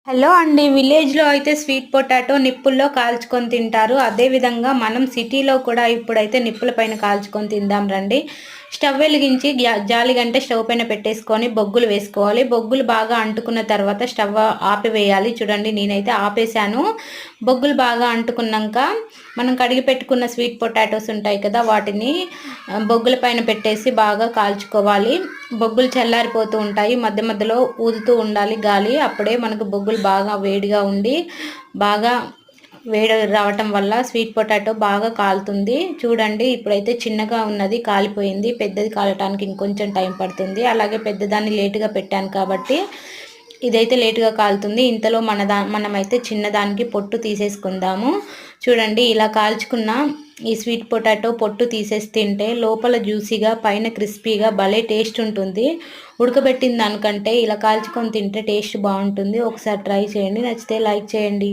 Hello అండి. విలేజ్‌లో అయితే స్వీట్ పొటాటో నిప్పుల్లో కాల్చుకొని తింటారు. అదే విధంగా మనం సిటీలో కూడా ఇప్పుడైతే నిప్పుల పైన కాల్చుకొని తిందాం రండి. స్టవ్ వెలిగించి జాలిగంటే స్టవ్ పైన పెట్టేసుకొని బొగ్గులు వేసుకోవాలి. బొగ్గులు బాగా అంటుకున్న తర్వాత స్టవ్ ఆపివేయాలి. చూడండి నేనైతే ఆపేసాను. బొగ్గులు బాగా అంటుకున్నాక మనం కడిగి పెట్టుకున్న స్వీట్ పొటాటోస్ ఉంటాయి కదా! వాటిని బొగ్గుల పైన పెట్టేసి బాగా కాల్చుకోవాలి. బొగ్గులు చల్లారిపోతూ ఉంటాయి. మధ్య మధ్యలో ఊదుతూ ఉండాలి గాలి. అప్పుడే మనకు బొగ్గులు బాగా వేడిగా ఉండి బాగా వేడి రావటం వల్ల స్వీట్ పొటాటో బాగా కాలుతుంది. చూడండి ఇప్పుడైతే చిన్నగా ఉన్నది కాలిపోయింది. పెద్దది కాలటానికి ఇంకొంచెం టైం పడుతుంది. అలాగే పెద్దదాన్ని లేటుగా పెట్టాను కాబట్టి ఇదైతే లేటుగా కాలుతుంది. ఇంతలో మనమైతే చిన్నదానికి పొట్టు తీసేసుకుందాము. చూడండి ఇలా కాల్చుకున్న ఈ స్వీట్ పొటాటో పొట్టు తీసేసి తింటే లోపల జ్యూసీగా పైన క్రిస్పీగా భలే టేస్ట్ ఉంటుంది. ఉడకబెట్టిన దానికంటే ఇలా కాల్చుకొని తింటే టేస్ట్ బాగుంటుంది. ఒకసారి ట్రై చేయండి. నచ్చితే లైక్ చేయండి.